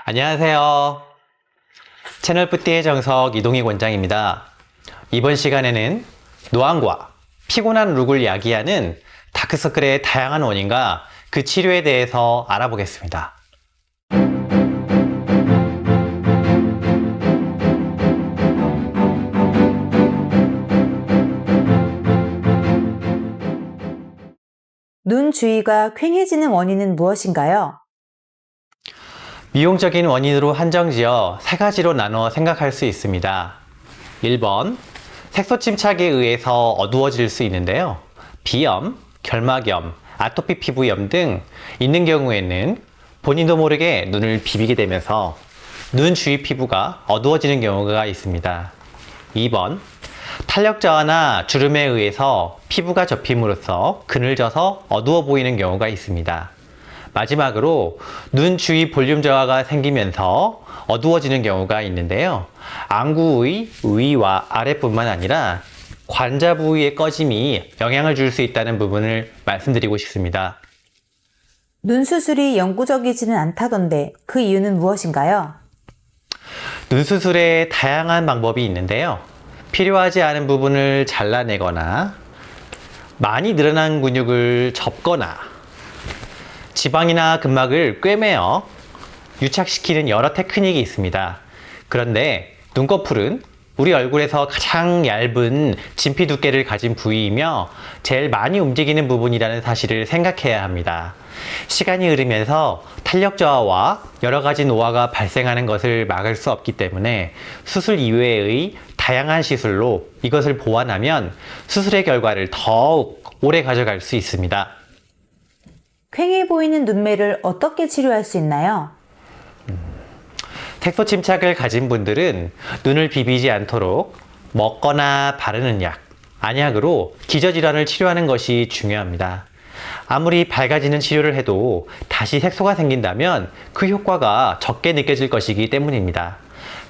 안녕하세요. 채널 뿌띠의 정석 이동희 권장입니다. 이번 시간에는 노안과 피곤한 룩을 야기하는 다크서클의 다양한 원인과 그 치료에 대해서 알아보겠습니다. 눈 주위가 퀭해지는 원인은 무엇인가요? 미용적인 원인으로 한정지어 세 가지로 나눠 생각할 수 있습니다. 1번, 색소 침착에 의해서 어두워질 수 있는데요. 비염, 결막염, 아토피 피부염 등 있는 경우에는 본인도 모르게 눈을 비비게 되면서 눈 주위 피부가 어두워지는 경우가 있습니다. 2번, 탄력 저하나 주름에 의해서 피부가 접힘으로써 그늘져서 어두워 보이는 경우가 있습니다. 마지막으로 눈 주위 볼륨 저하가 생기면서 어두워지는 경우가 있는데요. 안구의 위와 아래뿐만 아니라 관자 부위의 꺼짐이 영향을 줄 수 있다는 부분을 말씀드리고 싶습니다. 눈 수술이 영구적이지는 않다던데 그 이유는 무엇인가요? 눈 수술에 다양한 방법이 있는데요. 필요하지 않은 부분을 잘라내거나 많이 늘어난 근육을 접거나 지방이나 근막을 꿰매어 유착시키는 여러 테크닉이 있습니다. 그런데 눈꺼풀은 우리 얼굴에서 가장 얇은 진피 두께를 가진 부위이며 제일 많이 움직이는 부분이라는 사실을 생각해야 합니다. 시간이 흐르면서 탄력 저하와 여러 가지 노화가 발생하는 것을 막을 수 없기 때문에 수술 이외의 다양한 시술로 이것을 보완하면 수술의 결과를 더욱 오래 가져갈 수 있습니다. 퀭해 보이는 눈매를 어떻게 치료할 수 있나요? 색소 침착을 가진 분들은 눈을 비비지 않도록 먹거나 바르는 약, 안약으로 기저질환을 치료하는 것이 중요합니다. 아무리 밝아지는 치료를 해도 다시 색소가 생긴다면 그 효과가 적게 느껴질 것이기 때문입니다.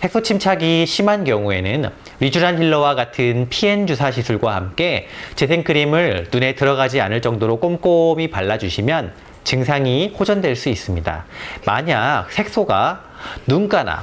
색소 침착이 심한 경우에는 리쥬란 힐러와 같은 PN 주사 시술과 함께 재생크림을 눈에 들어가지 않을 정도로 꼼꼼히 발라주시면 증상이 호전될 수 있습니다. 만약 색소가 눈가나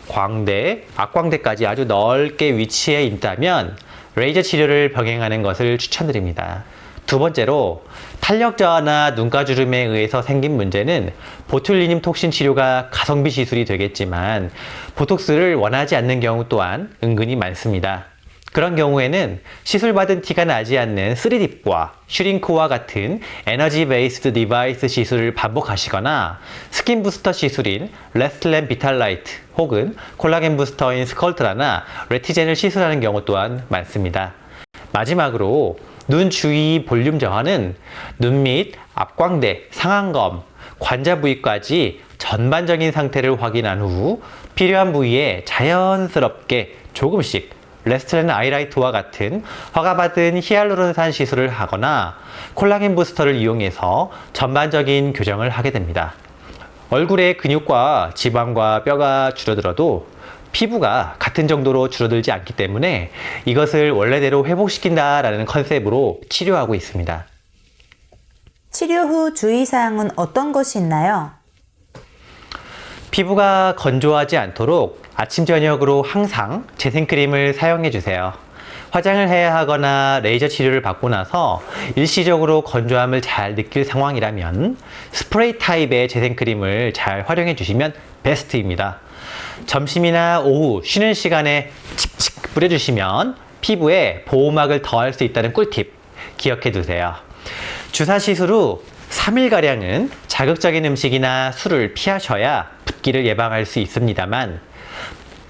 광대, 악광대까지 아주 넓게 위치해 있다면 레이저 치료를 병행하는 것을 추천드립니다. 두 번째로 탄력 저하나 눈가 주름에 의해서 생긴 문제는 보툴리눔 톡신 치료가 가성비 시술이 되겠지만 보톡스를 원하지 않는 경우 또한 은근히 많습니다. 그런 경우에는 시술받은 티가 나지 않는 3딥과 슈링크와 같은 에너지 베이스드 디바이스 시술을 반복하시거나 스킨 부스터 시술인 레스틀렌 비탈라이트 혹은 콜라겐 부스터인 스컬트라나 레티젠을 시술하는 경우 또한 많습니다. 마지막으로 눈 주위 볼륨 저하는 눈 밑 앞광대, 상안검, 관자 부위까지 전반적인 상태를 확인한 후 필요한 부위에 자연스럽게 조금씩 레스트렌 아이라이트와 같은 허가받은 히알루론산 시술을 하거나 콜라겐 부스터를 이용해서 전반적인 교정을 하게 됩니다. 얼굴의 근육과 지방과 뼈가 줄어들어도 피부가 같은 정도로 줄어들지 않기 때문에 이것을 원래대로 회복시킨다라는 컨셉으로 치료하고 있습니다. 치료 후 주의사항은 어떤 것이 있나요? 피부가 건조하지 않도록 아침 저녁으로 항상 재생크림을 사용해 주세요. 화장을 해야 하거나 레이저 치료를 받고 나서 일시적으로 건조함을 잘 느낄 상황이라면 스프레이 타입의 재생크림을 잘 활용해 주시면 베스트입니다. 점심이나 오후 쉬는 시간에 칙칙 뿌려주시면 피부에 보호막을 더할 수 있다는 꿀팁 기억해 두세요. 주사 시술 후 3일가량은 자극적인 음식이나 술을 피하셔야 붓기를 예방할 수 있습니다만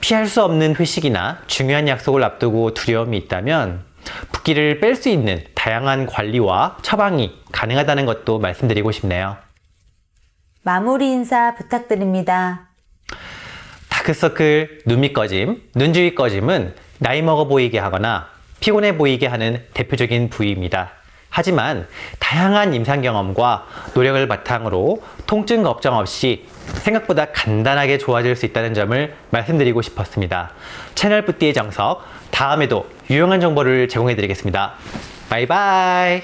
피할 수 없는 회식이나 중요한 약속을 앞두고 두려움이 있다면 붓기를 뺄 수 있는 다양한 관리와 처방이 가능하다는 것도 말씀드리고 싶네요. 마무리 인사 부탁드립니다. 다크서클, 눈밑 꺼짐, 눈 주위 꺼짐은 나이 먹어 보이게 하거나 피곤해 보이게 하는 대표적인 부위입니다. 하지만 다양한 임상 경험과 노력을 바탕으로 통증 걱정 없이 생각보다 간단하게 좋아질 수 있다는 점을 말씀드리고 싶었습니다. 채널 뿌띠의 정석, 다음에도 유용한 정보를 제공해 드리겠습니다. 바이바이.